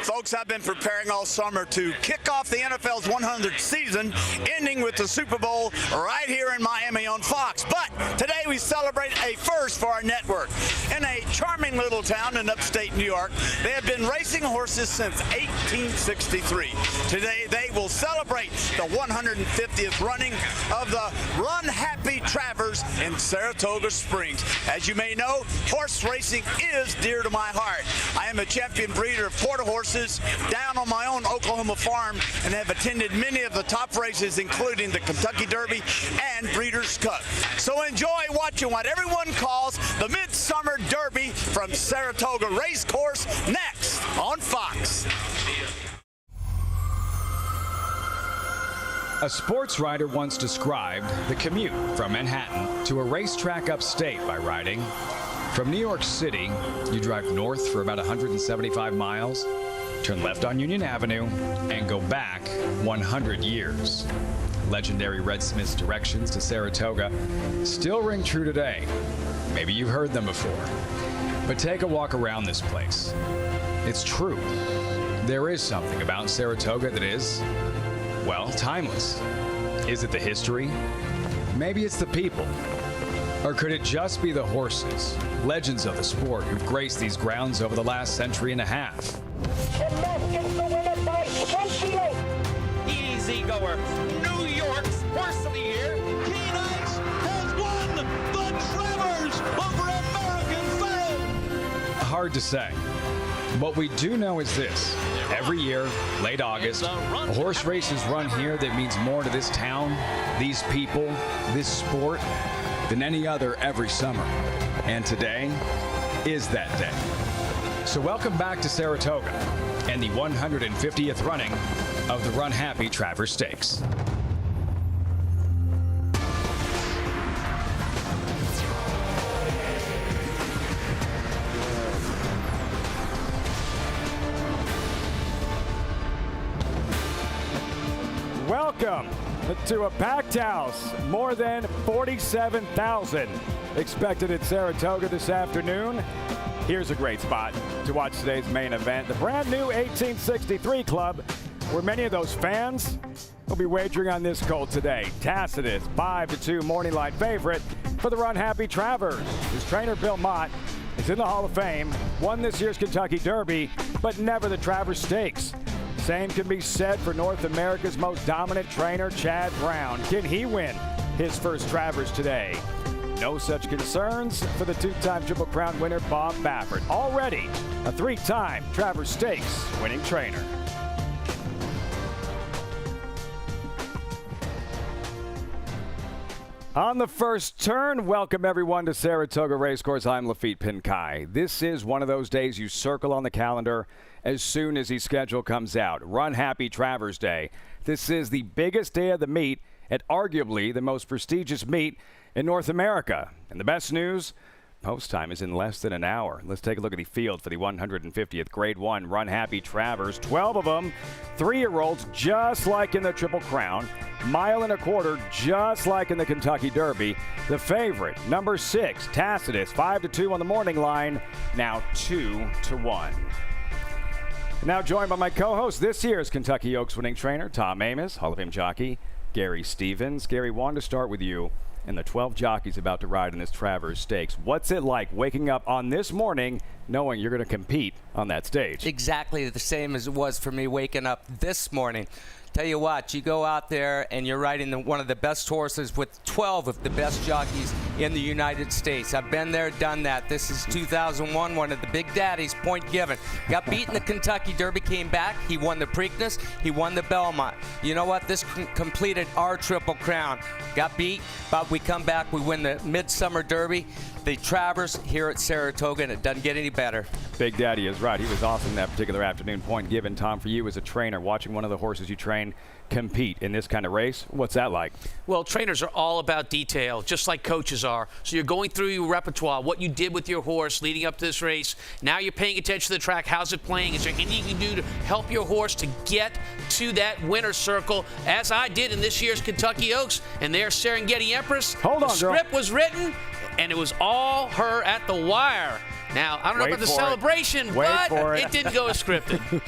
Folks, I've been preparing all summer to kick off the NFL's 100th season, ending with the Super Bowl right here in Miami on Fox. But today we celebrate a first for our network. In a charming little town in upstate New York, they have been racing horses since 1863. Today they will celebrate the 150th running of the Runhappy Travers in Saratoga Springs. As you may know, horse racing is dear to my heart. I am a champion breeder of quarter horses down on my own Oklahoma farm and have attended many of the top races, including the Kentucky Derby and Breeders' Cup. So enjoy watching what everyone calls the Midsummer Derby from Saratoga Racecourse next on Fox. A sports writer once described the commute from Manhattan to a racetrack upstate by riding. From New York City, you drive north for about 175 miles, turn left on Union Avenue, and go back 100 years. Legendary Red Smith's directions to Saratoga still ring true today. Maybe you've heard them before. But take a walk around this place. It's true. There is something about Saratoga that is, well, timeless. Is it the history? Maybe it's the people. Or could it just be the horses, legends of the sport who've graced these grounds over the last century and a half? Easy goer, New York's Horse of the Year, Keen Ice has won the Travers over American Fan. Hard to say. What we do know is this. Every year, late August, a horse race is run here that means more to this town, these people, this sport, than any other every summer. And today is that day. So welcome back to Saratoga and the 150th running of the Runhappy Travers Stakes. Welcome to a packed house. More than 47,000 expected at Saratoga this afternoon. Here's a great spot to watch today's main event. The brand new 1863 Club, where many of those fans will be wagering on this colt today. Tacitus, 5-2 morning line favorite for the Runhappy Travers. His trainer, Bill Mott, is in the Hall of Fame, won this year's Kentucky Derby, but never the Travers Stakes. Same can be said for North America's most dominant trainer, Chad Brown. Can he win his first Travers today? No such concerns for the two-time Triple Crown winner, Bob Baffert. Already a three-time Travers Stakes winning trainer. On the first turn, welcome everyone to Saratoga Racecourse. I'm Lafitte Pinkai. This is one of those days you circle on the calendar as soon as the schedule comes out. Runhappy Travers Day. This is the biggest day of the meet at arguably the most prestigious meet in North America. And the best news, post time is in less than an hour. Let's take a look at the field for the 150th Grade 1 Runhappy Travers. 12 of them, 3-year-olds, just like in the Triple Crown. Mile and a quarter, just like in the Kentucky Derby. The favorite, number 6, Tacitus, 5-2 on the morning line, now 2-1. Now joined by my co-host, this year's Kentucky Oaks winning trainer, Tom Amis, Hall of Fame jockey, Gary Stevens. Gary, wanted to start with you and the 12 jockeys about to ride in this Travers Stakes. What's it like waking up on this morning knowing you're going to compete on that stage? Exactly the same as it was for me waking up this morning. Tell you what, you go out there and you're riding one of the best horses with 12 of the best jockeys in the United States. I've been there, done that. This is 2001, one of the big daddies, Point Given. Got beat in the Kentucky Derby, came back. He won the Preakness. He won the Belmont. You know what? This completed our Triple Crown. Got beat, but we come back. We win the Midsummer Derby. The Travers here at Saratoga, and it doesn't get any better. Big Daddy is right. He was awesome that particular afternoon. Point Given. Tom, for you as a trainer, watching one of the horses you train compete in this kind of race, what's that like? Well, trainers are all about detail, just like coaches are. So you're going through your repertoire, what you did with your horse leading up to this race. Now you're paying attention to the track. How's it playing? Is there anything you can do to help your horse to get to that winner's circle, as I did in this year's Kentucky Oaks and their Serengeti Empress? Hold on, the script was written, and it was all her at the wire. Now, I don't know Wait about the for it. celebration, Wait but for it. it didn't go as scripted.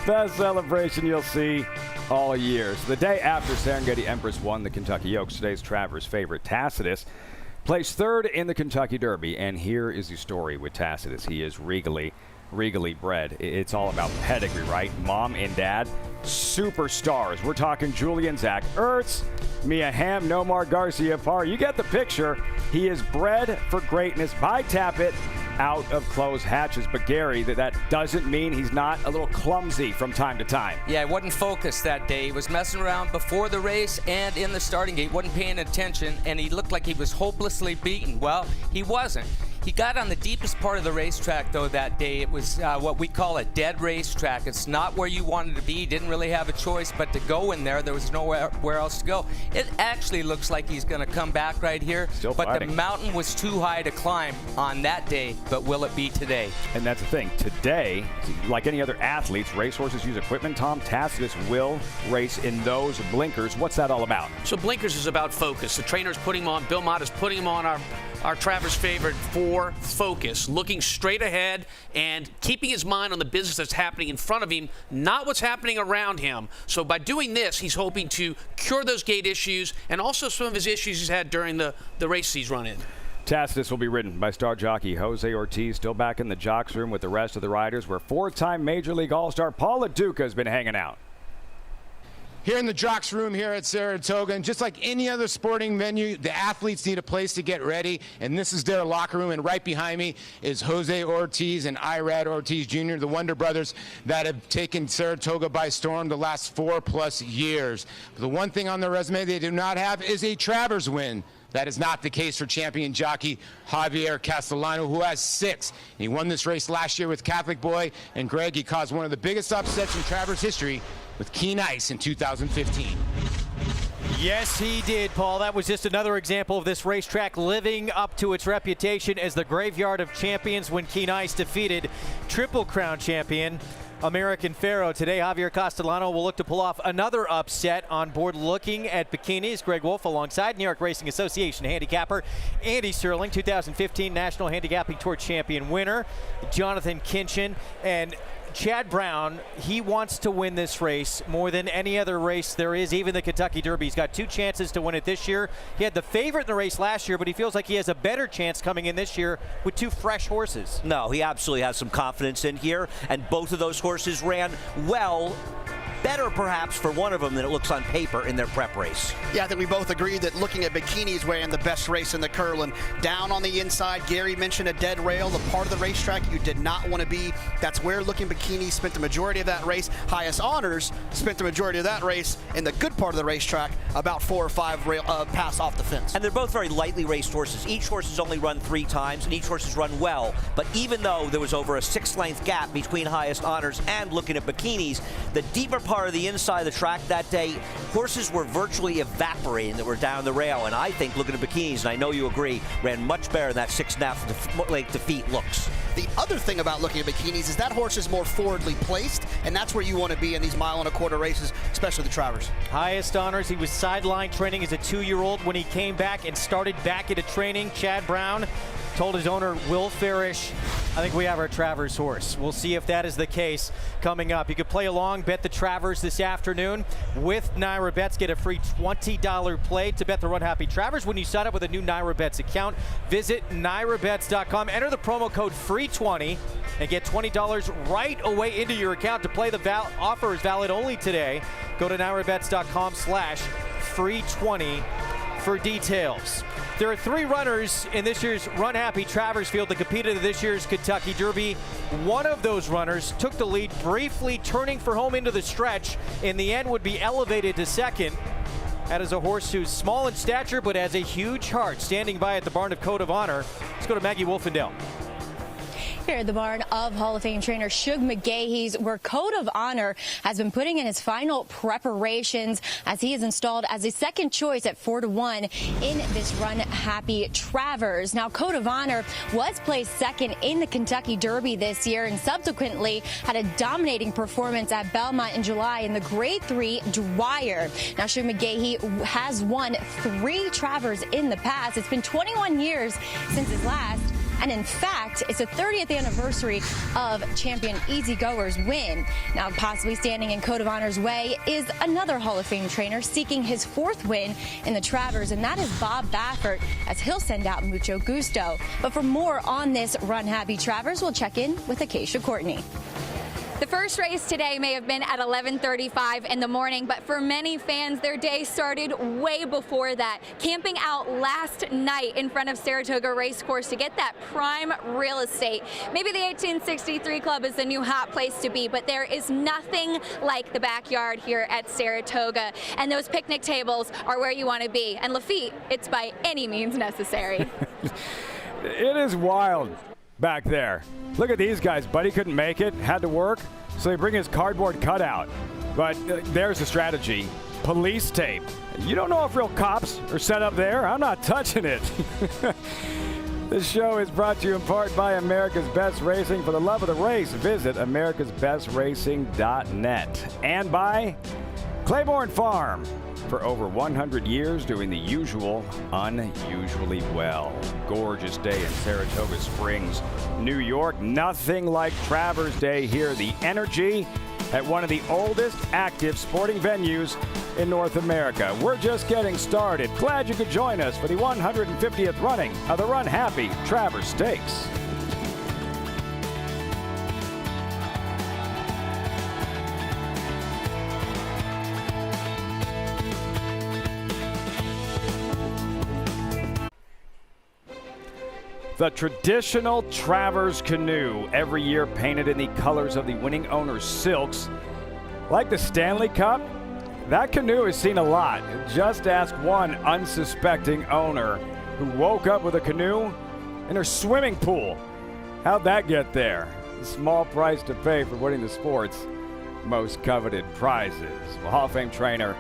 Best celebration you'll see all year. So the day after Serengeti Empress won the Kentucky Oaks, today's Travers favorite Tacitus placed third in the Kentucky Derby. And here is the story with Tacitus. He is regally bred. It's all about pedigree, right? Mom and dad, superstars. We're talking Julian Zach Ertz, Mia Hamm, Nomar Garcia Parr. You get the picture. He is bred for greatness by Tappet out of closed hatches. But Gary, that doesn't mean he's not a little clumsy from time to time. Yeah, he wasn't focused that day. He was messing around before the race and in the starting gate. Wasn't paying attention, and he looked like he was hopelessly beaten. Well, he wasn't. He got on the deepest part of the racetrack, though, that day. It was what we call a dead racetrack. It's not where you wanted to be. He didn't really have a choice but to go in there. There was nowhere else to go. It actually looks like he's going to come back right here. Still but fighting. The mountain was too high to climb on that day. But will it be today? And that's the thing. Today, like any other athletes, racehorses use equipment. Tom, Tacitus will race in those blinkers. What's that all about? So blinkers is about focus. The trainer's putting him on. Bill Mott is putting him on our Travers favorite for focus, looking straight ahead and keeping his mind on the business that's happening in front of him, not what's happening around him. So by doing this, he's hoping to cure those gate issues and also some of his issues he's had during the races he's run in. Tacitus will be ridden by star jockey Jose Ortiz, still back in the jocks room with the rest of the riders, where four-time Major League All-Star Paul LaDuca has been hanging out. Here in the jocks room here at Saratoga, and just like any other sporting venue, the athletes need a place to get ready, and this is their locker room. And right behind me is Jose Ortiz and Irad Ortiz Jr., the Wonder Brothers that have taken Saratoga by storm the last 4+ years. But the one thing on their resume they do not have is a Travers win. That is not the case for champion jockey Javier Castellano, who has 6. He won this race last year with Catholic Boy, and Greg, he caused one of the biggest upsets in Travers history with Keen Ice in 2015. Yes, he did, Paul. That was just another example of this racetrack living up to its reputation as the graveyard of champions when Keen Ice defeated Triple Crown champion American Pharaoh. Today, Javier Castellano will look to pull off another upset on board looking at bikinis. Greg Wolf alongside New York Racing Association handicapper Andy Sterling, 2015 National Handicapping Tour champion winner, Jonathan Kinchin, and Chad Brown. He wants to win this race more than any other race there is, even the Kentucky Derby. He's got 2 chances to win it this year. He had the favorite in the race last year, but he feels like he has a better chance coming in this year with 2 fresh horses. No, he absolutely has some confidence in here, and both of those horses ran well. Better perhaps for one of them than it looks on paper in their prep race. Yeah, I think we both agree that looking at bikinis ran the best race in the Curlin. Down on the inside, Gary mentioned a dead rail, the part of the racetrack you did not want to be. That's where looking bikinis spent the majority of that race. Highest Honors spent the majority of that race in the good part of the racetrack, about 4 or 5 pass off the fence. And they're both very lightly raced horses. Each horse has only run 3 times, and each horse has run well. But even though there was over a 6-length gap between Highest Honors and looking at bikinis, the deeper part of the inside of the track that day, horses were virtually evaporating that were down the rail. And I think looking at bikinis, and I know you agree, ran much better than that 6.5 defeat looks. The other thing about looking at bikinis is that horse is more forwardly placed, and that's where you want to be in these 1.25 mile races, especially the Travers. Highest Honors, he was sideline training as a 2-year-old when he came back and started back into training. Chad Brown told his owner, Will Farish, I think we have our Travers horse. We'll see if that is the case coming up. You could play along, bet the Travers this afternoon with Naira Bets. Get a free $20 play to bet the Runhappy Travers when you sign up with a new Naira Bets account. Visit NairaBets.com, enter the promo code FREE20 and get $20 right away into your account to play. The offer is valid only today. Go to NairaBets.com/FREE20 for details. There are 3 runners in this year's Runhappy Travers field that competed in this year's Kentucky Derby. One of those runners took the lead, briefly turning for home into the stretch. In the end, would be elevated to second. That is a horse who's small in stature but has a huge heart, standing by at the barn of Code of Honor. Let's go to Maggie Wolfendale. Here at the barn of Hall of Fame trainer Shug McGahee's, where Code of Honor has been putting in his final preparations as he is installed as a second choice at 4-1 in this Runhappy Travers. Now, Code of Honor was placed second in the Kentucky Derby this year and subsequently had a dominating performance at Belmont in July in the Grade 3 Dwyer. Now, Shug McGahee has won 3 Travers in the past. It's been 21 years since his last. And in fact, it's the 30th anniversary of champion Easygoer's win. Now, possibly standing in Code of Honor's way is another Hall of Fame trainer seeking his 4th win in the Travers, and that is Bob Baffert, as he'll send out Mucho Gusto. But for more on this Runhappy Travers, we'll check in with Acacia Courtney. The first race today may have been at 11:35 in the morning, but for many fans, their day started way before that, camping out last night in front of Saratoga Racecourse to get that prime real estate. Maybe the 1863 Club is the new hot place to be, but there is nothing like the backyard here at Saratoga, and those picnic tables are where you want to be. And Lafitte, it's by any means necessary. It is wild back there. Look at these guys. Buddy couldn't make it, had to work, so they bring his cardboard cutout. But there's the strategy. Police tape. You don't know if real cops are set up there. I'm not touching it. This show is brought to you in part by America's Best Racing. For the love of the race, visit americasbestracing.net. And by Claiborne Farm. For over 100 years, doing the usual unusually well. Gorgeous day in Saratoga Springs, New York. Nothing like Travers Day here. The energy at one of the oldest active sporting venues in North America. We're just getting started. Glad you could join us for the 150th running of the Runhappy Travers Stakes. The traditional Travers canoe, every year painted in the colors of the winning owner's silks. Like the Stanley Cup, that canoe has seen a lot. Just ask one unsuspecting owner who woke up with a canoe in her swimming pool. How'd that get there? A small price to pay for winning the sport's most coveted prizes. Well, Hall of Fame trainer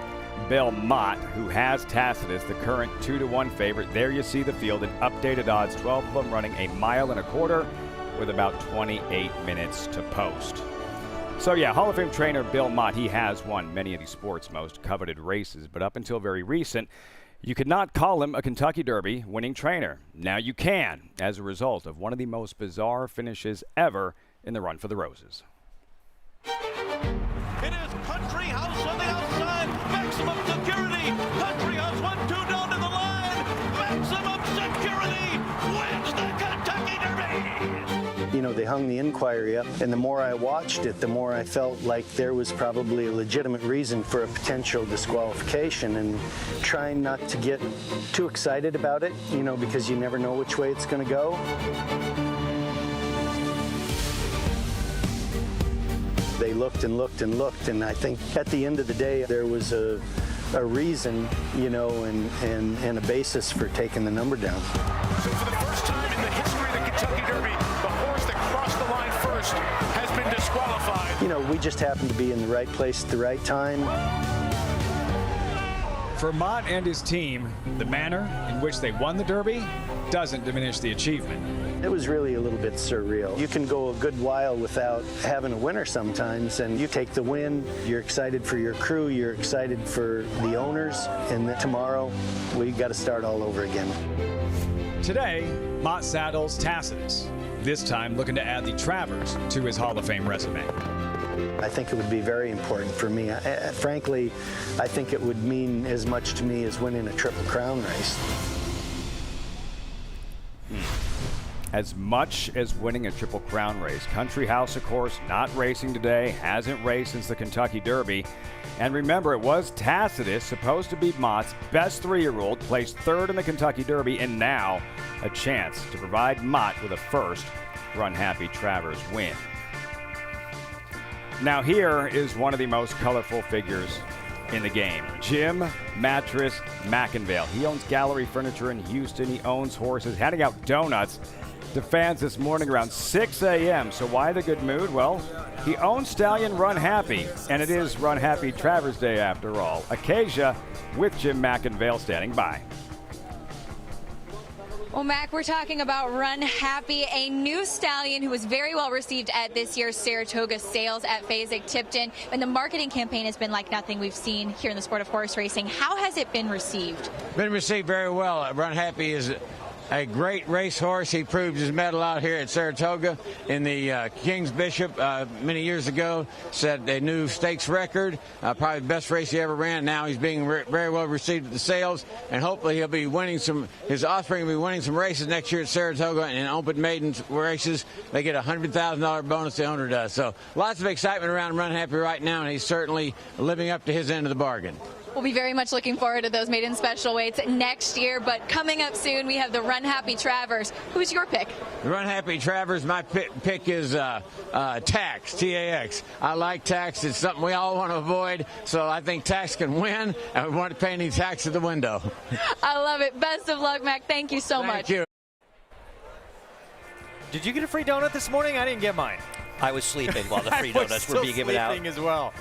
Bill Mott, who has Tacitus, the current 2-1 favorite. There you see the field in updated odds, 12 of them running 1.25 miles with about 28 minutes to post. So yeah, Hall of Fame trainer Bill Mott, he has won many of the sport's most coveted races, but up until very recent, you could not call him a Kentucky Derby winning trainer. Now you can, as a result of one of the most bizarre finishes ever in the Run for the Roses. It is Country House on the outside. Maximum security. Country House 1-2 down to the line. Maximum security wins the Kentucky Derby. You know, they hung the inquiry up, and the more I watched it, the more I felt like there was probably a legitimate reason for a potential disqualification, and trying not to get too excited about it, you know, because you never know which way it's going to go. They looked and looked and looked, and I think at the end of the day, there was a reason, you know, and a basis for taking the number down. So for the first time in the history of the Kentucky Derby, the horse that crossed the line first has been disqualified. You know, we just happened to be in the right place at the right time. For Mott and his team, the manner in which they won the Derby doesn't diminish the achievement. It was really a little bit surreal. You can go a good while without having a winner sometimes, and you take the win, you're excited for your crew, you're excited for the owners, and then tomorrow we got to start all over again. Today, Mott saddles Tacitus, this time looking to add the Travers to his Hall of Fame resume. I think it would be very important for me. Frankly, I think it would mean as much to me as winning a Triple Crown race. As much as winning a Triple Crown race. Country House, of course, not racing today, hasn't raced since the Kentucky Derby. And remember, it was Tacitus, supposed to be Mott's best 3-year-old, placed 3rd in the Kentucky Derby, and now a chance to provide Mott with a first Runhappy Travers win. Now here is one of the most colorful figures in the game. Jim Mattress McIngvale. He owns Gallery Furniture in Houston. He owns horses, handing out donuts to fans this morning around 6 a.m. So why the good mood? Well, he owns Stallion Runhappy, and it is Runhappy Travers Day after all. Acacia with Jim McIngvale standing by. Well, Mac, we're talking about Runhappy, a new stallion who was very well received at this year's Saratoga sales at Fasig-Tipton. And the marketing campaign has been like nothing we've seen here in the sport of horse racing. How has it been received? Been received very well. Runhappy is a great racehorse. He proved his mettle out here at Saratoga in the King's Bishop many years ago. Set a new stakes record, probably the best race he ever ran. Now he's being very well received at the sales, and hopefully he'll be winning his offspring will be winning some races next year at Saratoga, and in open maiden races they get a $100,000 bonus, the owner does. So lots of excitement around Runhappy right now, and he's certainly living up to his end of the bargain. We'll be very much looking forward to those maiden special weights next year, but coming up soon we have the Runhappy Travers. Who's your pick? The Runhappy Travers, my pick is Tax, T-A-X. I like Tax. It's something we all want to avoid, so I think Tax can win, and we want to pay any tax at the window. I love it. Best of luck, Mac. Thank you so much. Thank you. Did you get a free donut this morning? I didn't get mine. I was sleeping while the free donuts were being given out. I was sleeping as well.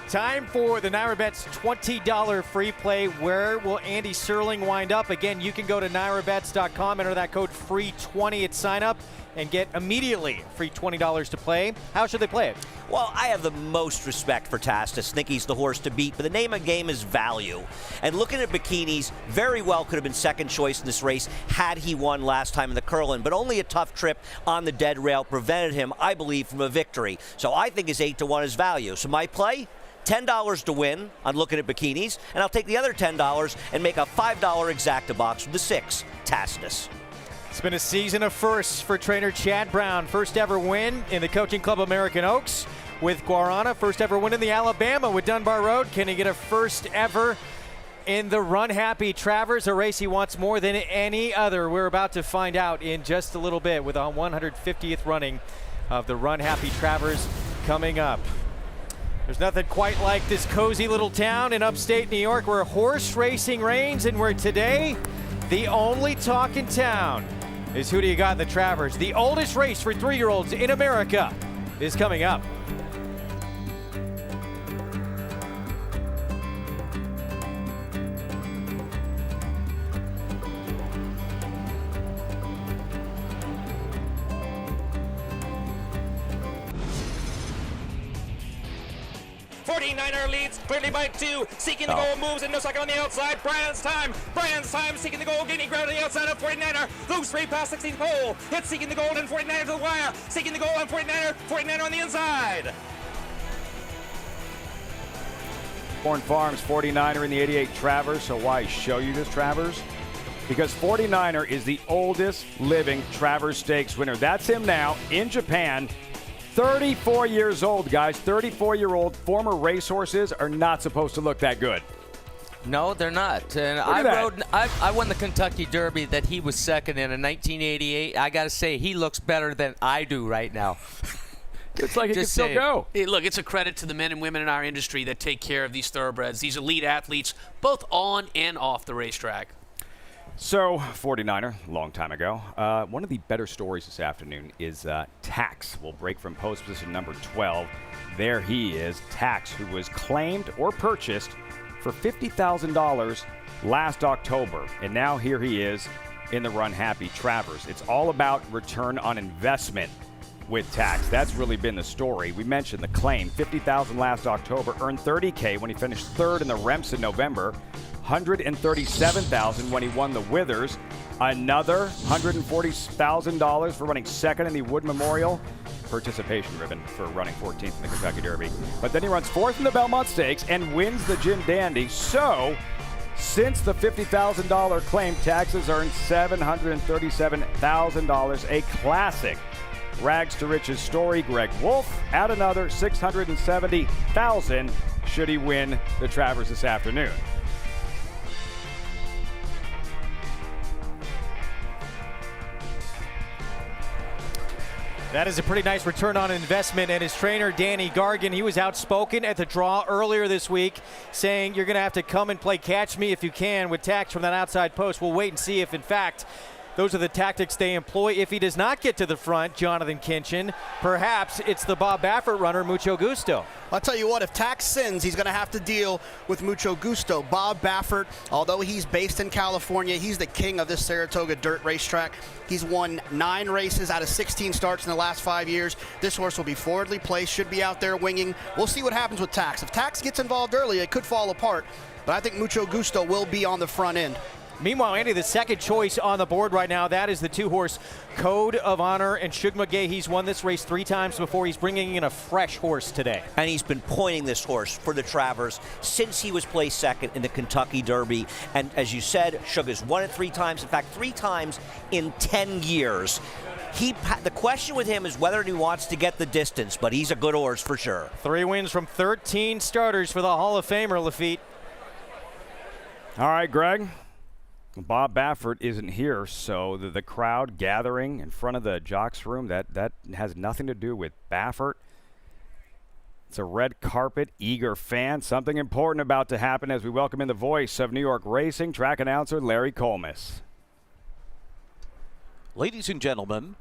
Time for the NyraBets $20 free play. Where will Andy Serling wind up? Again, you can go to nyrabets.com, enter that code FREE20 at sign up, and get immediately free $20 to play. How should they play it? Well, I have the most respect for Tastis. Think he's the horse to beat, but the name of the game is value. And looking at Bikinis, very well could have been second choice in this race had he won last time in the Curlin, but only a tough trip on the dead rail prevented him, I believe, from a victory. So I think his 8-1 is value. So my play? $10 to win on looking at Bikinis, and I'll take the other $10 and make a $5 exacta box from the 6, Tastis. It's been a season of firsts for trainer Chad Brown. First ever win in the Coaching Club American Oaks with Guarana. First ever win in the Alabama with Dunbar Road. Can he get a first ever in the Runhappy Travers, a race he wants more than any other? We're about to find out in just a little bit with the 150th running of the Runhappy Travers coming up. There's nothing quite like this cozy little town in upstate New York where horse racing reigns, and where today the only talk in town is who do you got in the Travers. The oldest race for 3-year-olds in America is coming up. Niner leads clearly by 2, seeking the goal, moves in no second on the outside. Brian's time seeking the goal, gaining ground on the outside of 49er. Loose free past 16th pole, hits seeking the goal and 49er to the wire, seeking the goal on 49er on the inside. Corn Farms 49er in the 88 Travers. So why show you this Travers? Because 49er is the oldest living Travers Stakes winner. That's him now in Japan. 34 years old, guys. 34-year-old former racehorses are not supposed to look that good. No, they're not. And I won the Kentucky Derby that he was second in 1988. I got to say, he looks better than I do right now. It's like it can still go. Hey, look, it's a credit to the men and women in our industry that take care of these thoroughbreds, these elite athletes, both on and off the racetrack. So, 49er, long time ago. One of the better stories this afternoon is Tax will break from post position number 12. There he is, Tax, who was claimed or purchased for $50,000 last October. And now here he is in the Runhappy Travers. It's all about return on investment with Tax. That's really been the story. We mentioned the claim, $50,000 last October, earned $30K when he finished third in the Remps in November. $137,000 when he won the Withers, another $140,000 for running second in the Wood Memorial, participation ribbon for running 14th in the Kentucky Derby. But then he runs fourth in the Belmont Stakes and wins the Jim Dandy. So, since the $50,000 claim, Tax has earned $737,000, a classic rags to riches story. Greg Wolf at another $670,000 should he win the Travers this afternoon. That is a pretty nice return on investment, and his trainer, Danny Gargan, he was outspoken at the draw earlier this week, saying you're going to have to come and play catch me if you can with Tax from that outside post. We'll wait and see if, in fact, those are the tactics they employ. If he does not get to the front, Jonathan Kinchin, perhaps it's the Bob Baffert runner, Mucho Gusto. I'll tell you what, if Tax sins, he's going to have to deal with Mucho Gusto. Bob Baffert, although he's based in California, he's the king of this Saratoga dirt racetrack. He's won 9 races out of 16 starts in the last 5 years. This horse will be forwardly placed, should be out there winging. We'll see what happens with Tax. If Tax gets involved early, it could fall apart. But I think Mucho Gusto will be on the front end. Meanwhile, Andy, the second choice on the board right now, that is the 2-horse Code of Honor. And Shug McGahee, he's won this race 3 times before. He's bringing in a fresh horse today. And he's been pointing this horse for the Travers since he was placed second in the Kentucky Derby. And as you said, Shug has won it 3 times. In fact, 3 times in 10 years. The question with him is whether he wants to get the distance, but he's a good horse for sure. 3 wins from 13 starters for the Hall of Famer, Lafitte. All right, Greg. Bob Baffert isn't here, so the crowd gathering in front of the jocks room, that has nothing to do with Baffert. It's a red carpet, eager fan. Something important about to happen as we welcome in the voice of New York racing, track announcer Larry Colmus. Ladies and gentlemen,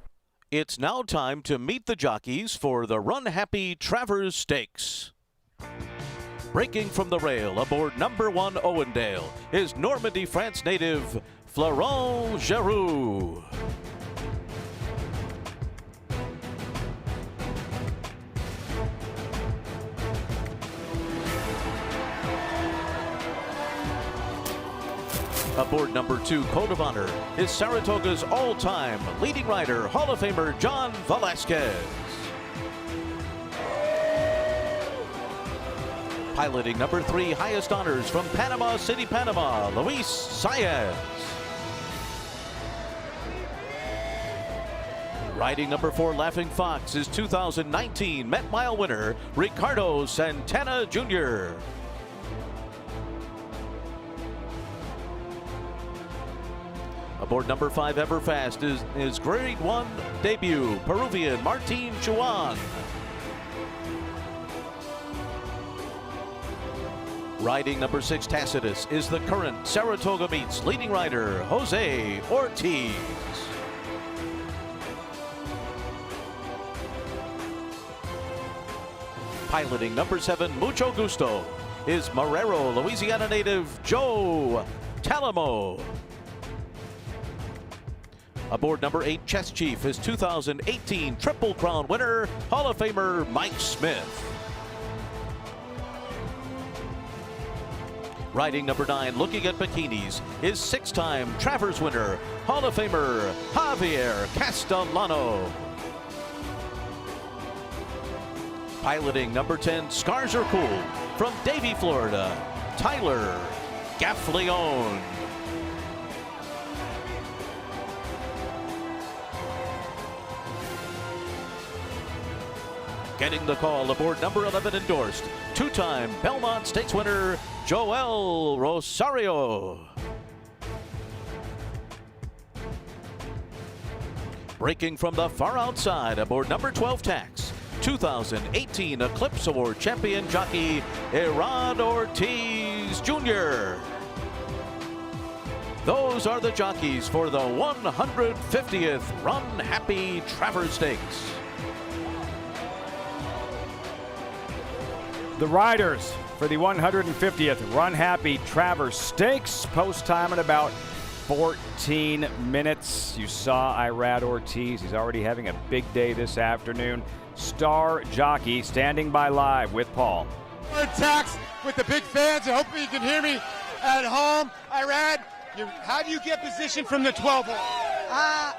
it's now time to meet the jockeys for the Runhappy Travers Stakes. Breaking from the rail aboard number 1 Owendale is Normandy, France native Florent Geroux. Aboard number 2 Code of Honor is Saratoga's all-time leading rider, Hall of Famer John Velasquez. Piloting number 3 Highest Honors from Panama City, Panama, Luis Saez. Riding number 4 Laughing Fox is 2019 Met Mile winner Ricardo Santana Jr. Aboard number 5 Everfast is Grade 1 debut Peruvian Martin Chuan. Riding number 6 Tacitus is the current Saratoga Meets leading rider Jose Ortiz. Piloting number 7 Mucho Gusto is Marrero, Louisiana native Joe Talamo. Aboard number 8 Chess Chief is 2018 Triple Crown winner Hall of Famer Mike Smith. Riding number 9, looking at bikinis, is 6-time Travers winner, Hall of Famer Javier Castellano. Piloting number 10, Scars Are Cool, from Davie, Florida, Tyler Gaffleone. Getting the call aboard number 11 endorsed, 2-time Belmont Stakes winner, Joel Rosario. Breaking from the far outside aboard number 12 Tax, 2018 Eclipse Award champion jockey, Erod Ortiz Jr. Those are the jockeys for the 150th Runhappy Travers Stakes. The riders for the 150th Runhappy Travers Stakes. Post time in about 14 minutes. You saw Irad Ortiz. He's already having a big day this afternoon. Star jockey standing by live with Paul. Tax with the big fans. I hope you can hear me at home. Irad, how do you get position from the 12 hole?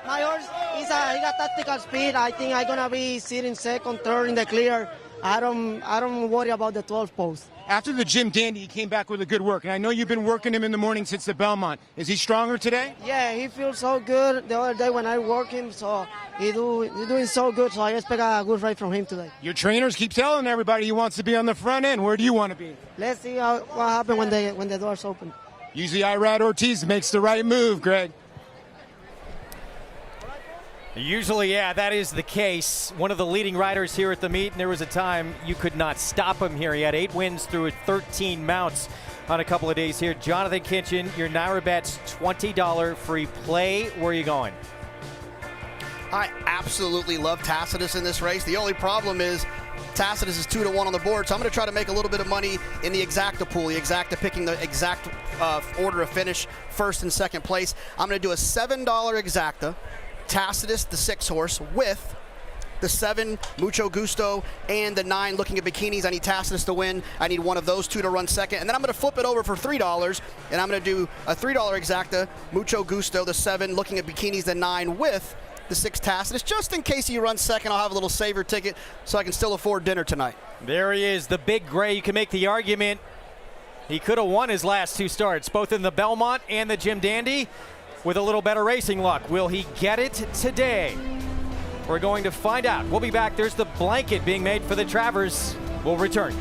My horse, he got tactical speed. I think I'm gonna be sitting second, third in the clear. I don't worry about the 12 post. After the Jim Dandy, he came back with a good work, and I know you've been working him in the morning since the Belmont. Is he stronger today? Yeah, he feels so good the other day when I work him, so he's doing so good, so I expect a good ride from him today. Your trainers keep telling everybody he wants to be on the front end. Where do you want to be? Let's see what happens when the doors open. Usually Irad Ortiz makes the right move, Greg. Usually, yeah, that is the case. One of the leading riders here at the meet, and there was a time you could not stop him here. He had 8 wins through 13 mounts on a couple of days here. Jonathan Kitchen, your Naira Bets $20 free play. Where are you going? I absolutely love Tacitus in this race. The only problem is Tacitus is 2-1 on the board, so I'm going to try to make a little bit of money in the exacta pool. The exacta picking the exact order of finish, first and second place. I'm going to do a $7 exacta. Tacitus, the 6 horse, with the 7, Mucho Gusto, and the 9, Looking at Bikinis. I need Tacitus to win. I need one of those 2 to run second. And then I'm going to flip it over for $3, and I'm going to do a $3 exacta, Mucho Gusto, the 7, Looking at Bikinis, the 9, with the 6 Tacitus. Just in case he runs second, I'll have a little saver ticket so I can still afford dinner tonight. There he is, the Big Gray. You can make the argument he could have won his last 2 starts, both in the Belmont and the Jim Dandy, with a little better racing luck. Will he get it today? We're going to find out. We'll be back. There's the blanket being made for the Travers. We'll return.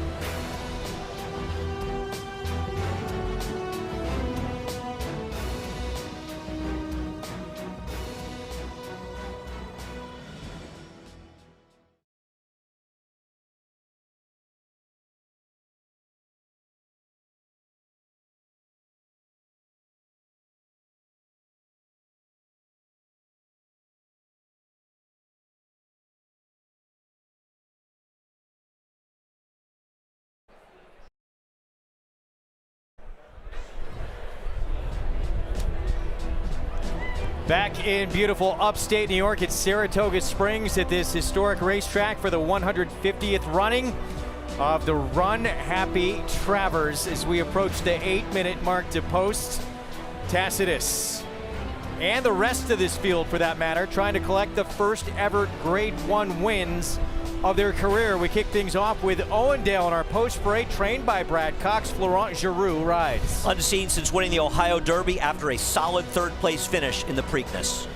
Back in beautiful upstate New York at Saratoga Springs at this historic racetrack for the 150th running of the Runhappy Travers as we approach the 8-minute mark to post. Tacitus and the rest of this field, for that matter, trying to collect the first ever Grade 1 wins of their career. We kick things off with Owendale in our post parade, trained by Brad Cox. Florent Giroux rides. Unseen since winning the Ohio Derby after a solid 3rd place finish in the Preakness.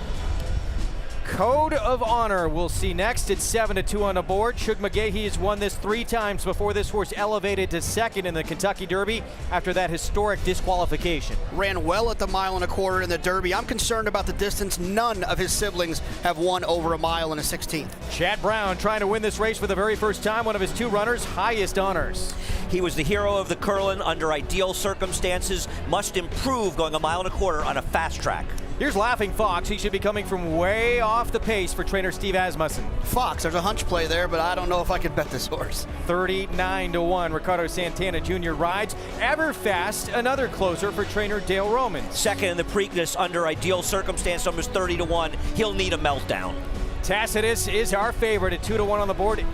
Code of Honor we'll see next at 7-2 on the board. Shug McGahee has won this 3 times before this horse elevated to 2nd in the Kentucky Derby after that historic disqualification. Ran well at the 1.25 miles in the Derby. I'm concerned about the distance. None of his siblings have won over a mile in a 16th. Chad Brown trying to win this race for the very first time, one of his 2 runners' highest honors. He was the hero of the Curlin under ideal circumstances. Must improve going a 1.25 miles on a fast track. Here's Laughing Fox. He should be coming from way off the pace for trainer Steve Asmussen. Fox, there's a hunch play there, but I don't know if I could bet this horse. 39-1. Ricardo Santana Jr. rides. Everfast, another closer for trainer Dale Roman. 2nd in the Preakness under ideal circumstance, numbers 30-1. He'll need a meltdown. Tacitus is our favorite at 2-1 on the board.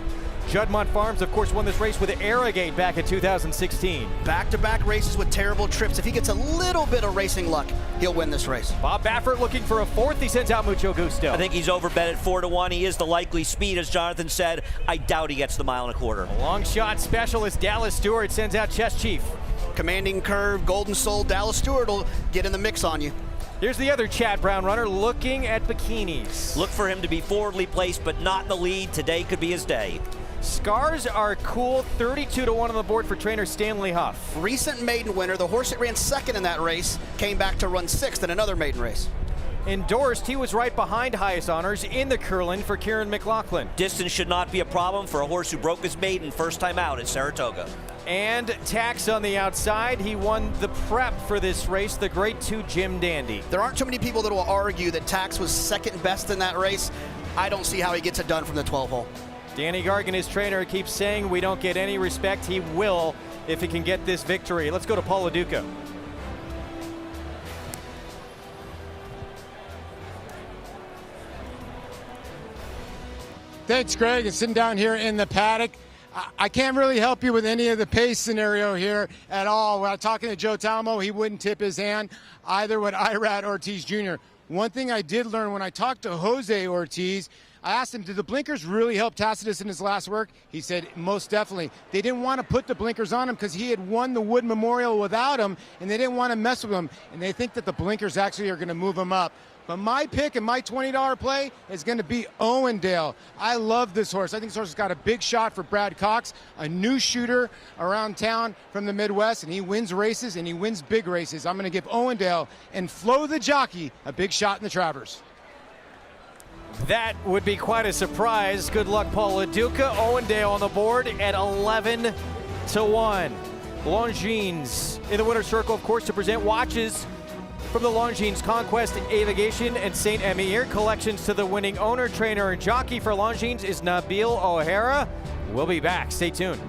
Juddmonte Farms, of course, won this race with Arrogate back in 2016. Back-to-back races with terrible trips. If he gets a little bit of racing luck, he'll win this race. Bob Baffert looking for a 4th. He sends out Mucho Gusto. I think he's overbet at 4-1. He is the likely speed, as Jonathan said. I doubt he gets the 1.25 miles. A long shot specialist Dallas Stewart sends out Chess Chief. Commanding Curve, Golden Soul, Dallas Stewart will get in the mix on you. Here's the other Chad Brown runner looking at bikinis. Look for him to be forwardly placed, but not in the lead. Today could be his day. Scars Are Cool, 32-1 on the board for trainer Stanley Huff. Recent maiden winner, the horse that ran 2nd in that race came back to run 6th in another maiden race. Endorsed, he was right behind highest honors in the Curlin for Kieran McLaughlin. Distance should not be a problem for a horse who broke his maiden first time out at Saratoga. And Tax on the outside. He won the prep for this race, the Grade 2 Jim Dandy. There aren't too many people that will argue that Tax was 2nd best in that race. I don't see how he gets it done from the 12 hole. Danny Gargan, his trainer, keeps saying we don't get any respect. He will if he can get this victory. Let's go to Paul LaDuca. Thanks, Greg. And sitting down here in the paddock, I can't really help you with any of the pace scenario here at all. When I'm talking to Joe Talmo, he wouldn't tip his hand. Either would Irad Ortiz Jr. One thing I did learn when I talked to Jose Ortiz, I asked him, did the blinkers really help Tacitus in his last work? He said, most definitely. They didn't want to put the blinkers on him because he had won the Wood Memorial without him, and they didn't want to mess with him. And they think that the blinkers actually are going to move him up. But my pick and my $20 play is going to be Owendale. I love this horse. I think this horse has got a big shot for Brad Cox, a new shooter around town from the Midwest, and he wins races, and he wins big races. I'm going to give Owendale and Flo the jockey a big shot in the Travers. That would be quite a surprise. Good luck, Paul LaDuca. Owendale on the board at 11-1. Longines in the winner's circle, of course, to present watches from the Longines Conquest, Aviation, and St. Emir collections to the winning owner, trainer, and jockey for Longines is Nabil O'Hara. We'll be back. Stay tuned.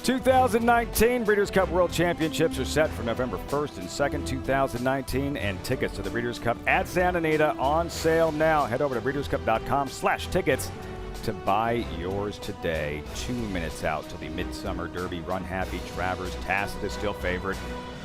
2019 Breeders' Cup World Championships are set for November 1st and 2nd, 2019, and tickets to the Breeders' Cup at Santa Anita on sale now. Head over to breederscup.com/tickets to buy yours today. 2 minutes out to the Midsummer Derby. Runhappy Travers, Tacitus still favored.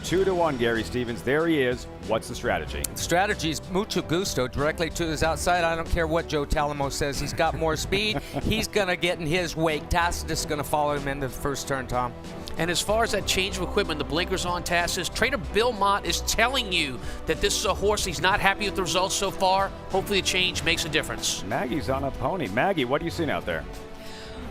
2-1, Gary Stevens. There he is. What's the strategy? Strategy is mucho gusto, directly to his outside. I don't care what Joe Talamo says. He's got more speed. He's going to get in his wake. Tacitus is going to follow him into the first turn, Tom. And as far as that change of equipment, the blinkers on Tacitus, trainer Bill Mott is telling you that this is a horse he's not happy with the results so far. Hopefully a change makes a difference. Maggie's on a pony. Maggie, what are you seeing out there?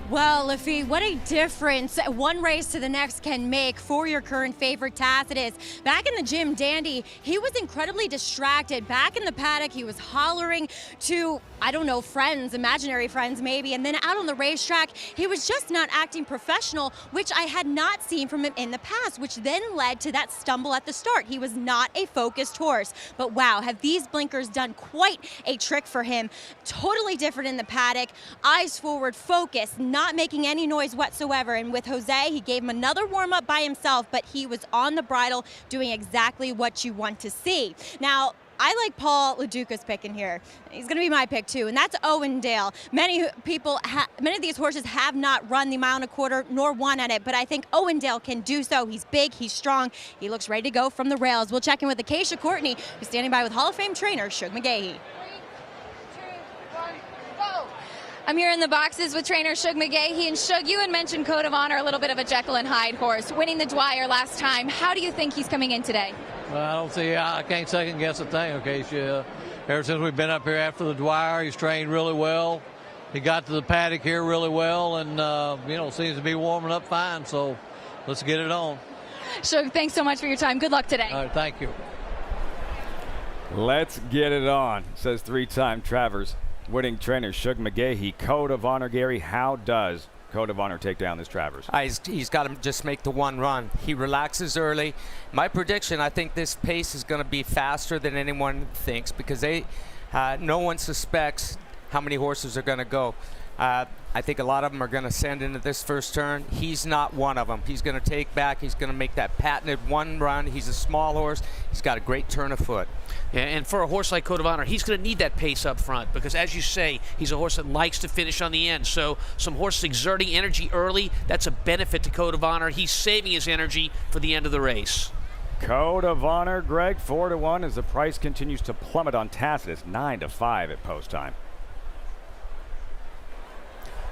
Well, Lafitte, what a difference one race to the next can make for your current favorite Tacitus. Back in the gym, Dandy, he was incredibly distracted. Back in the paddock, he was hollering to, I don't know, friends, imaginary friends maybe, and then out on the racetrack, he was just not acting professional, which I had not seen from him in the past, which then led to that stumble at the start. He was not a focused horse. But wow, have these blinkers done quite a trick for him. Totally different in the paddock, eyes forward, focus, not making any noise whatsoever. And with Jose, he gave him another warm-up by himself, but he was on the bridle doing exactly what you want to see. Now, I like Paul LaDuca's pick in here. He's going to be my pick too, and that's Owendale. Many of these horses have not run the mile and a quarter nor won at it, but I think Owendale can do so. He's big, he's strong, he looks ready to go from the rails. We'll check in with Acacia Courtney, who's standing by with Hall of Fame trainer Shug McGahee. I'm here in the boxes with trainer Shug McGahee. And Shug, you had mentioned Code of Honor, a little bit of a Jekyll and Hyde horse, winning the Dwyer last time. How do you think he's coming in today? Well, I can't second guess a thing, okay? Ever since we've been up here after the Dwyer, he's trained really well. He got to the paddock here really well and, seems to be warming up fine. So let's get it on. Shug, thanks so much for your time. Good luck today. All right, thank you. Let's get it on, says three-time Travers winning trainer Shug McGahee. Code of Honor, Gary, how does Code of Honor take down this Travers? He's got to just make the one run. He relaxes early. My prediction, I think this pace is going to be faster than anyone thinks because no one suspects how many horses are going to go. I think a lot of them are going to send into this first turn. He's not one of them. He's going to take back. He's going to make that patented one run. He's a small horse. He's got a great turn of foot. Yeah, and for a horse like Code of Honor, he's going to need that pace up front because, as you say, he's a horse that likes to finish on the end. So some horses exerting energy early, that's a benefit to Code of Honor. He's saving his energy for the end of the race. Code of Honor, Greg, 4-1 as the price continues to plummet on Tacitus, 9-5 at post time.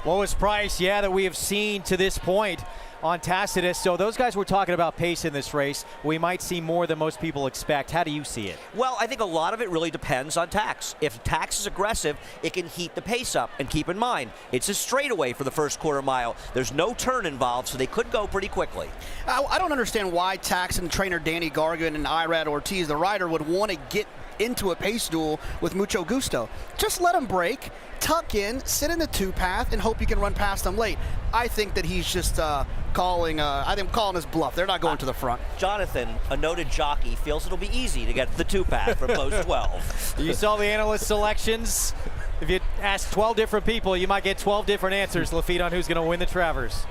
Lowest price, that we have seen to this point on Tacitus. So those guys were talking about pace in this race. We might see more than most people expect. How do you see it? Well, I think a lot of it really depends on Tax. If Tax is aggressive, it can heat the pace up. And keep in mind, it's a straightaway for the first quarter mile. There's no turn involved, so they could go pretty quickly. I don't understand why Tax and trainer Danny Gargan and Irad Ortiz, the rider, would want to get into a pace duel with mucho gusto. Just let him break, tuck in, sit in the two-path, and hope you can run past them late. I think that he's just calling his bluff. They're not going to the front. Jonathan, a noted jockey, feels it'll be easy to get to the two-path from post 12. You saw the analyst selections. If you ask 12 different people, you might get 12 different answers, Lafitte, on who's going to win the Travers.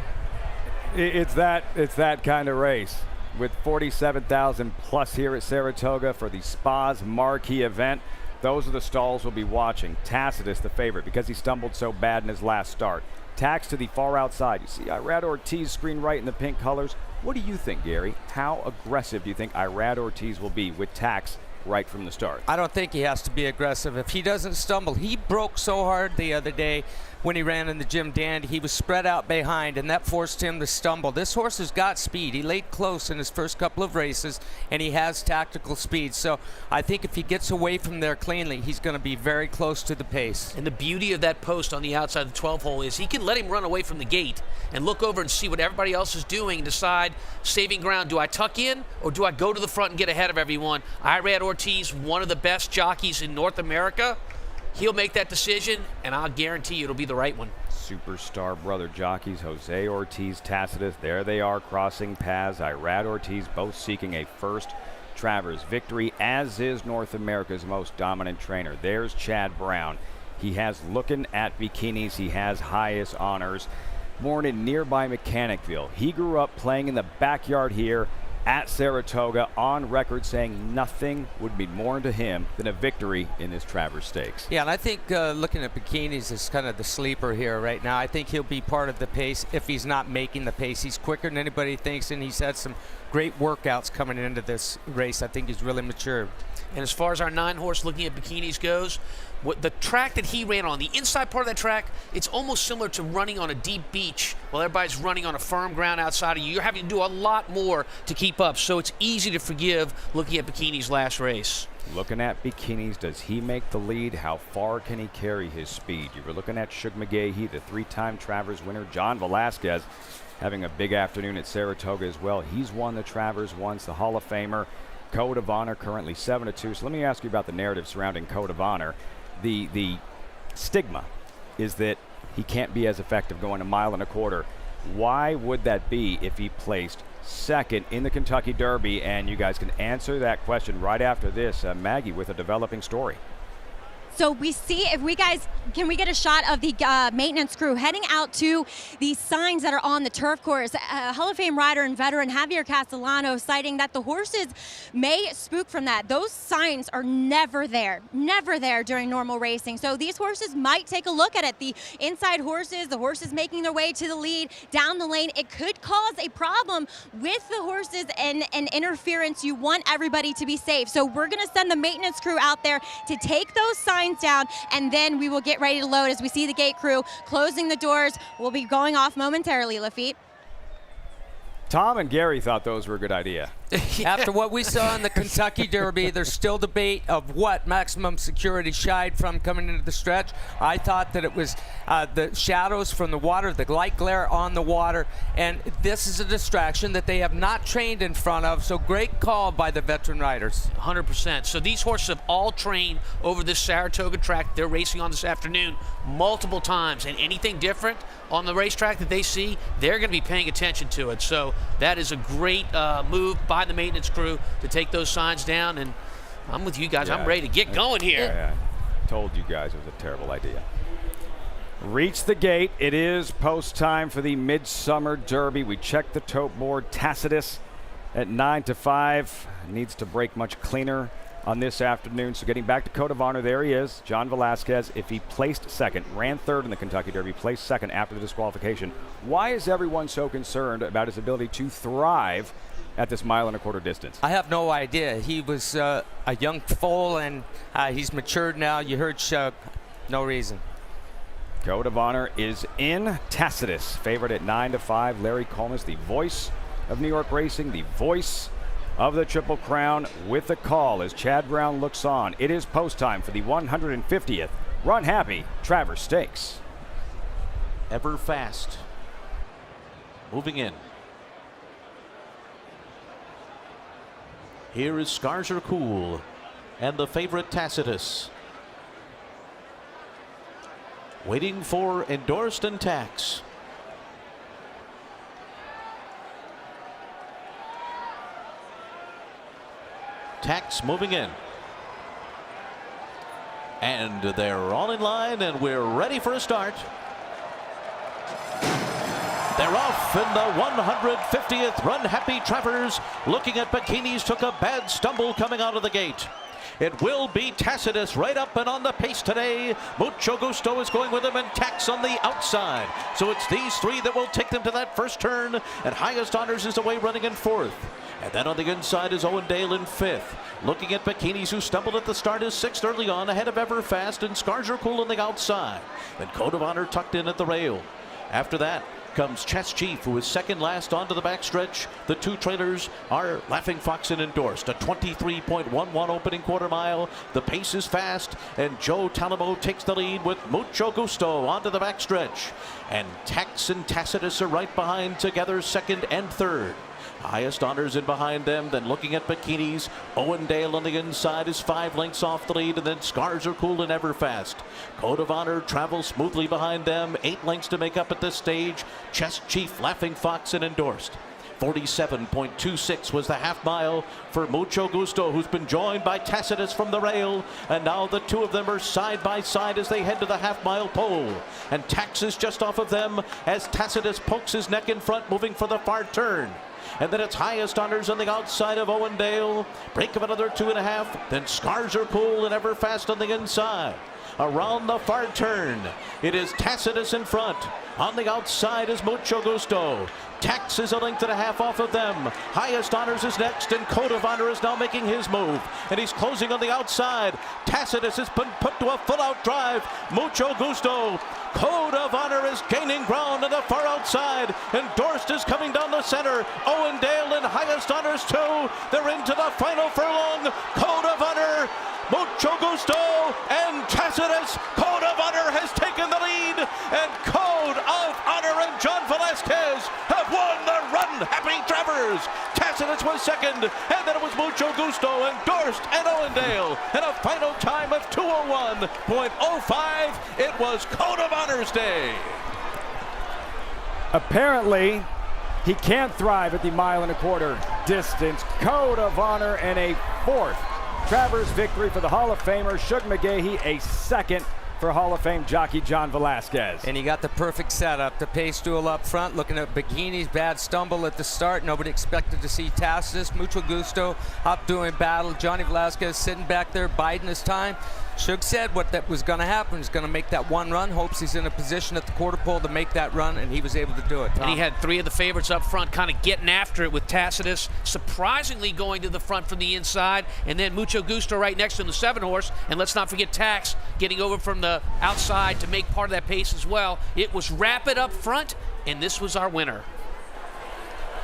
It's that kind of race. With 47,000 plus here at Saratoga for the Spa's marquee event, those are the stalls we'll be watching. Tacitus, the favorite, because he stumbled so bad in his last start. Tax to the far outside. You see Irad Ortiz screen right in the pink colors. What do you think, Gary? How aggressive do you think Irad Ortiz will be with Tax right from the start? I don't think he has to be aggressive. If he doesn't stumble, he broke so hard the other day when he ran in the gym Dandy. He was spread out behind, and that forced him to stumble. This horse has got speed. He laid close in his first couple of races, and he has tactical speed. So I think if he gets away from there cleanly, he's going to be very close to the pace. And the beauty of that post on the outside of the 12 hole is he can let him run away from the gate and look over and see what everybody else is doing and decide, saving ground, do I tuck in or do I go to the front and get ahead of everyone? Irad Ortiz, one of the best jockeys in North America. He'll make that decision, and I'll guarantee you it'll be the right one. Superstar brother jockeys, Jose Ortiz, Tacitus, there they are crossing paths. Irad Ortiz both seeking a first Travers victory, as is North America's most dominant trainer. There's Chad Brown. He has looking at bikinis. He has highest honors. born in nearby Mechanicville. He grew up playing in the backyard here at Saratoga, on record saying nothing would mean more to him than a victory in this Travers Stakes. Yeah, and I think looking at bikinis is kind of the sleeper here right now. I think he'll be part of the pace if he's not making the pace. He's quicker than anybody thinks, and he's had some great workouts coming into this race. I think he's really matured. And as far as our 9-horse looking at bikinis goes, what the track that he ran on, the inside part of that track, it's almost similar to running on a deep beach while everybody's running on a firm ground outside of you. You're having to do a lot more to keep up, so it's easy to forgive looking at Bikini's last race. Looking at Bikinis, does he make the lead? How far can he carry his speed? You were looking at Shug McGahee, the 3-time Travers winner. John Velasquez having a big afternoon at Saratoga as well. He's won the Travers once, the Hall of Famer. Code of Honor currently 7-2. So let me ask you about the narrative surrounding Code of Honor. The stigma is that he can't be as effective going 1.25 miles. Why would that be if he placed second in the Kentucky Derby? And you guys can answer that question right after this. Maggie with a developing story. So we see if we guys, can we get a shot of the maintenance crew heading out to these signs that are on the turf course. Hall of Fame rider and veteran Javier Castellano citing that the horses may spook from that. Those signs are never there during normal racing. So these horses might take a look at it. The inside horses, the horses making their way to the lead, down the lane, it could cause a problem with the horses and interference. You want everybody to be safe. So we're gonna send the maintenance crew out there to take those signs down, and then we will get ready to load as we see the gate crew closing the doors. We'll be going off momentarily, Lafitte. Tom and Gary thought those were a good idea. After what we saw in the Kentucky Derby, there's still debate of what maximum security shied from coming into the stretch. I thought that it was the shadows from the water, the light glare on the water, and this is a distraction that they have not trained in front of, so great call by the veteran riders. 100%. So these horses have all trained over this Saratoga track they're racing on this afternoon multiple times, and anything different on the racetrack that they see, they're going to be paying attention to it. So that is a great move by the maintenance crew to take those signs down, and I'm with you guys. Yeah. I'm ready to get going here. Yeah. Told you guys it was a terrible idea. Reach the gate. It is post time for the Midsummer Derby. We checked the tote board. Tacitus at 9-5 needs to break much cleaner on this afternoon. So getting back to Code of Honor, there he is, John Velasquez. If he placed second, ran third in the Kentucky Derby, placed second after the disqualification, why is everyone so concerned about his ability to thrive at this 1.25 mile distance? I have no idea. He was a young foal, and he's matured now. You heard Shug. No reason. Code of Honor is in. Tacitus, favorite at 9-5. Larry Colmus, the voice of New York racing, the voice of the Triple Crown, with the call as Chad Brown looks on. It is post time for the 150th Runhappy Travers Stakes. Ever Fast moving in. Here is Scars Are Cool and the favorite Tacitus. Waiting for Endorsed and Tax. Tax moving in. And they're all in line, and we're ready for a start. They're off in the 150th Runhappy Travers. Looking at bikinis, took a bad stumble coming out of the gate. It will be Tacitus right up and on the pace today. Mucho Gusto is going with him, and Tax on the outside. So it's these three that will take them to that first turn, and Highest Honors is away running in fourth. And then on the inside is Owendale in fifth. Looking at bikinis, who stumbled at the start, is sixth early on, ahead of Everfast, and Scars Are Cool on the outside. Then Code of Honor tucked in at the rail. After that comes Chess Chief, who is second last onto the backstretch. The two trailers are Laughing Fox and Endorsed. A 23.11 opening quarter mile. The pace is fast, and Joe Talamo takes the lead with Mucho Gusto onto the backstretch. And Tax and Tacitus are right behind together, second and third. Highest Honors in behind them. Then looking at bikinis, Owendale on the inside is 5 lengths off the lead, and then Scars Are Cool and Everfast. Code of Honor travels smoothly behind them, 8 lengths to make up at this stage. Chess Chief, Laughing Fox, and Endorsed. 47.26 was the half mile for Mucho Gusto, who's been joined by Tacitus from the rail. And now the two of them are side by side as they head to the half mile pole. And Tax is just off of them as Tacitus pokes his neck in front, moving for the far turn. And then it's Highest Honors on the outside of Owendale. Break of another 2.5. Then Scarzerpool and Everfast on the inside. Around the far turn, it is Tacitus in front. On the outside is Mucho Gusto. Tax is a length and a half off of them. Highest Honors is next, and Code of Honor is now making his move. And he's closing on the outside. Tacitus has been put to a full-out drive. Mucho Gusto. Code of Honor is gaining ground on the far outside. And Dorst is coming down the center. Owendale and Highest Honors too. They're into the final furlong. Code of Honor, Mucho Gusto, and Tacitus. Code of Honor has taken the lead. And Code of Honor and John Velasquez have won the Runhappy Travers. Tacitus was second, and then it was Mucho Gusto and Dorst and Owendale. And a final time of 2:01.05. It was Code of Honor's day. Apparently, he can't thrive at the 1.25 mile distance. Code of Honor and a 4th Travers victory for the Hall of Famer Shug McGaughey, a 2nd for Hall of Fame jockey John Velasquez. And he got the perfect setup. The pace duel up front, looking at Bikini's bad stumble at the start. Nobody expected to see Tacitus. Mucho Gusto up doing battle. Johnny Velasquez sitting back there biding his time. Shug said what that was going to happen. He's going to make that one run. Hopes he's in a position at the quarter pole to make that run, and he was able to do it. And he had 3 of the favorites up front kind of getting after it with Tacitus surprisingly going to the front from the inside, and then Mucho Gusto right next to him, the 7-horse. And let's not forget Tax getting over from the outside to make part of that pace as well. It was rapid up front, and this was our winner.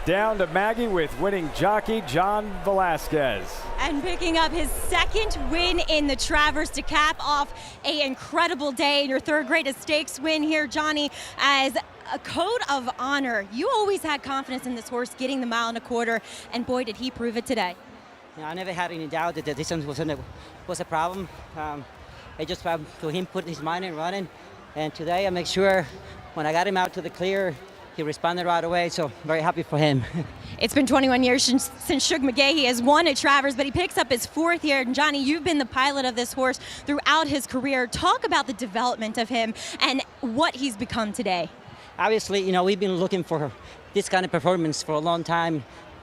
Down to Maggie with winning jockey John Velasquez. And picking up his 2nd win in the Travers to cap off an incredible day in your 3rd greatest stakes win here, Johnny, as a Code of Honor. You always had confidence in this horse getting the 1.25 miles, and boy, did he prove it today. Yeah, I never had any doubt that the distance was a problem. I just found to him put his mind in running, and today I make sure when I got him out to the clear, he responded right away, so very happy for him. It's been 21 years since Shug McGaughey has won at Travers, but he picks up his 4th year. And Johnny, you've been the pilot of this horse throughout his career. Talk about the development of him and what he's become today. Obviously, you know, we've been looking for this kind of performance for a long time.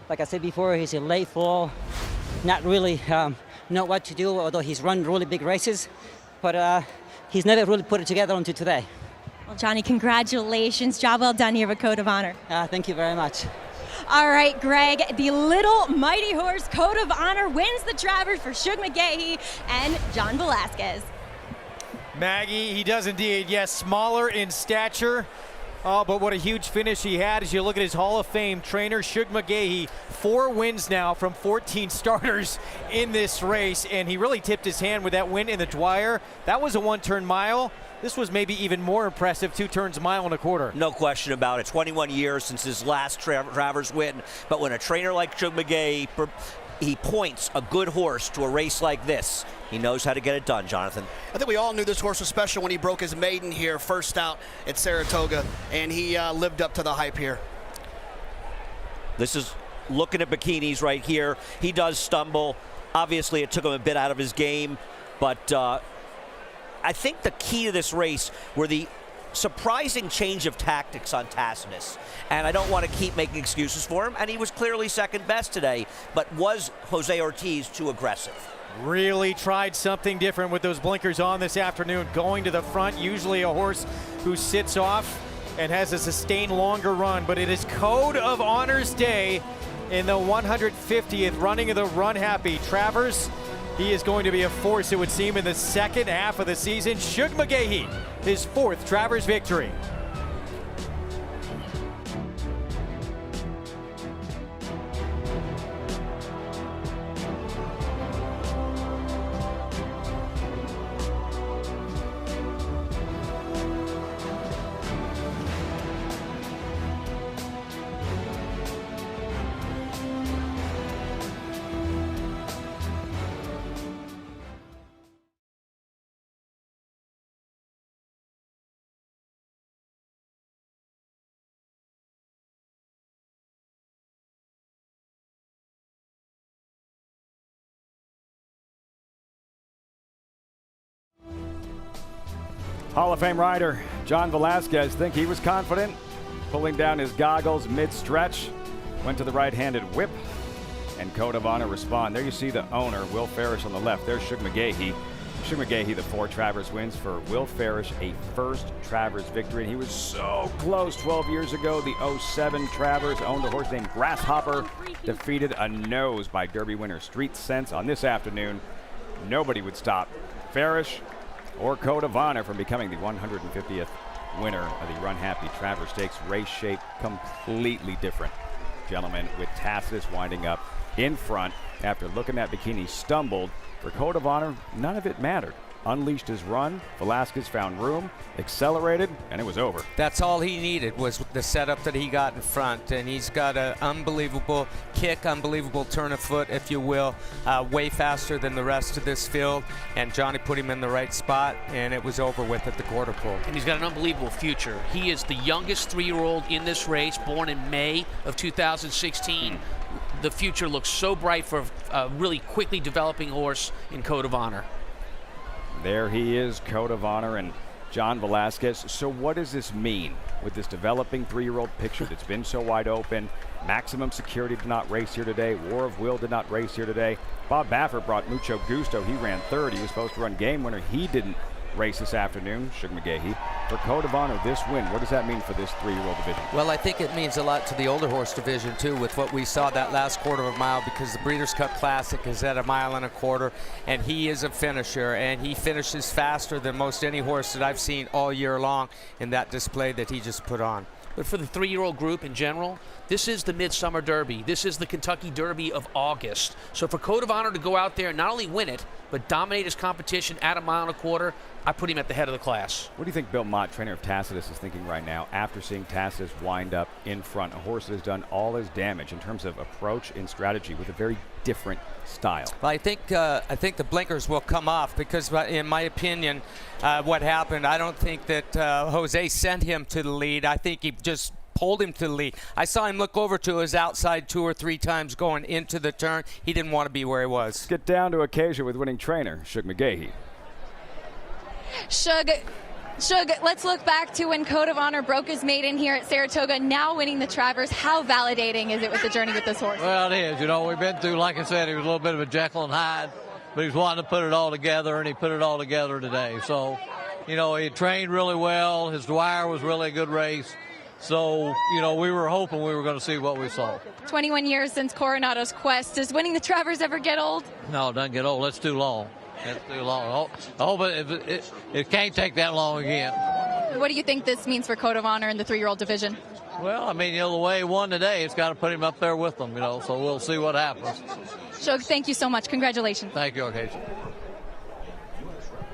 Like I said before, he's a late fall, not really know what to do, although he's run really big races, but he's never really put it together until today. Well, Johnny, congratulations. Job well done here with Code of Honor. Thank you very much. All right, Greg, the little mighty horse Code of Honor wins the Travers for Shug McGaughey and John Velasquez. Maggie, he does indeed, yes, smaller in stature. Oh, but what a huge finish he had as you look at his Hall of Fame trainer, Shug McGaughey. 4 wins now from 14 starters in this race, and he really tipped his hand with that win in the Dwyer. That was a 1-turn mile. This was maybe even more impressive, 2 turns, 1.25 miles. No question about it. 21 years since his last Travers win. But when a trainer like Shug McGaughey, he points a good horse to a race like this, he knows how to get it done, Jonathan. I think we all knew this horse was special when he broke his maiden here, first out at Saratoga, and he lived up to the hype here. This is looking at Bikinis right here. He does stumble. Obviously, it took him a bit out of his game, but I think the key to this race were the surprising change of tactics on Tacitus. And I don't want to keep making excuses for him, and he was clearly second best today, but was Jose Ortiz too aggressive? Really tried something different with those blinkers on this afternoon, going to the front, usually a horse who sits off and has a sustained longer run, but it is Code of Honor's day in the 150th running of the Runhappy Travers. He is going to be a force, it would seem, in the second half of the season. Shug McGaughey, his 4th Travers victory. Hall of Fame rider John Velasquez, think he was confident, pulling down his goggles mid-stretch, went to the right-handed whip, and Code of Honor respond. There you see the owner, Will Farish, on the left. There's Shug McGaughey. Shug McGaughey, the 4 Travers wins for Will Farish, a first Travers victory. And he was so close 12 years ago. The 07 Travers owned a horse named Grasshopper, defeated a nose by Derby winner Street Sense. On this afternoon, nobody would stop Farish or Code of Honor from becoming the 150th winner of the Runhappy Travers Stakes. Race shape completely different, gentlemen, with Tacitus winding up in front after looking at Bikini stumbled. For Code of Honor, none of it mattered. Unleashed his run, Velasquez found room, accelerated, and it was over. That's all he needed was the setup that he got in front, and he's got an unbelievable kick, unbelievable turn of foot, if you will, way faster than the rest of this field, and Johnny put him in the right spot, and it was over with at the quarter pole. And he's got an unbelievable future. He is the youngest 3-year-old in this race, born in May of 2016. The future looks so bright for a really quickly developing horse in Code of Honor. There he is, Code of Honor and John Velasquez. So what does this mean with this developing 3-year-old picture that's been so wide open? Maximum Security did not race here today. War of Will did not race here today. Bob Baffert brought Mucho Gusto. He ran third. He was supposed to run Game Winner. He didn't race this afternoon. Shug McGaughey. For Code of Honor, this win, what does that mean for this 3-year-old division? Well, I think it means a lot to the older horse division, too, with what we saw that last quarter of a mile, because the Breeders' Cup Classic is at 1.25 miles, and he is a finisher, and he finishes faster than most any horse that I've seen all year long in that display that he just put on. But for the 3-year-old group in general, this is the Midsummer Derby. This is the Kentucky Derby of August. So for Code of Honor to go out there and not only win it, but dominate his competition at 1.25 miles, I put him at the head of the class. What do you think Bill Mott, trainer of Tacitus, is thinking right now after seeing Tacitus wind up in front? A horse that has done all his damage in terms of approach and strategy with a very different style. Well, I think the blinkers will come off because, in my opinion, what happened, I don't think that Jose sent him to the lead. I think he just pulled him to the lead. I saw him look over to his outside 2 or 3 times going into the turn. He didn't want to be where he was. Let's get down to occasion with winning trainer Shug McGaughey. Shug, let's look back to when Code of Honor broke his maiden here at Saratoga, now winning the Travers. How validating is it with the journey with this horse? Well, it is. You know, we've been through, like I said, he was a little bit of a Jekyll and Hyde, but he was wanting to put it all together, and he put it all together today. So, you know, he trained really well. His Dwyer was really a good race. So, you know, we were hoping we were going to see what we saw. 21 years since Coronado's quest. Does winning the Travers ever get old? No, it doesn't get old. That's too long. That's too long. I hope it can't take that long again. What do you think this means for Code of Honor in the 3-year-old division? Well, I mean, you know, the way he won today, it's got to put him up there with them, you know, so we'll see what happens. Shug, thank you so much. Congratulations. Thank you, Occasion.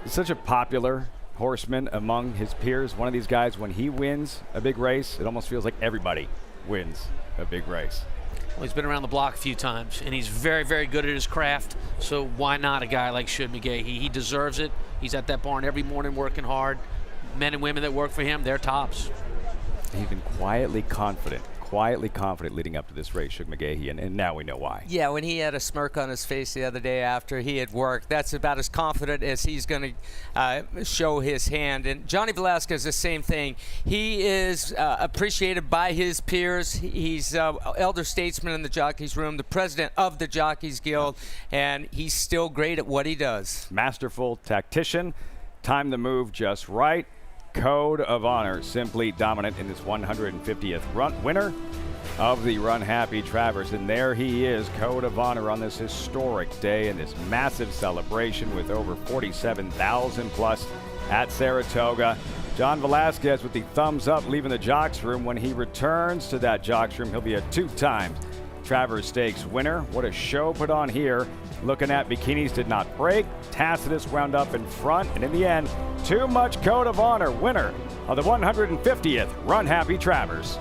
He's such a popular horseman among his peers. One of these guys, when he wins a big race, it almost feels like everybody wins a big race. Well, he's been around the block a few times, and he's very, very good at his craft, so why not a guy like Shug McGaughey? He deserves it. He's at that barn every morning working hard. Men and women that work for him, they're tops. He's been quietly confident leading up to this race, Shug McGaughey, and now we know why. Yeah, when he had a smirk on his face the other day after he had worked, that's about as confident as he's going to show his hand. And Johnny Velasquez, the same thing. He is appreciated by his peers. He's elder statesman in the jockeys room, the president of the Jockeys Guild, and he's still great at what he does. Masterful tactician, timed the move just right. Code of Honor, simply dominant in this 150th run, winner of the Runhappy Travers. And there he is, Code of Honor, on this historic day and this massive celebration with over 47,000 plus at Saratoga. John Velasquez with the thumbs up leaving the jocks room. When he returns to that jocks room, he'll be a 2-time Travers Stakes winner. What a show put on here. Looking at bikinis did not break. Tacitus wound up in front, and in the end, too much Code of Honor, winner of the 150th Runhappy Travers.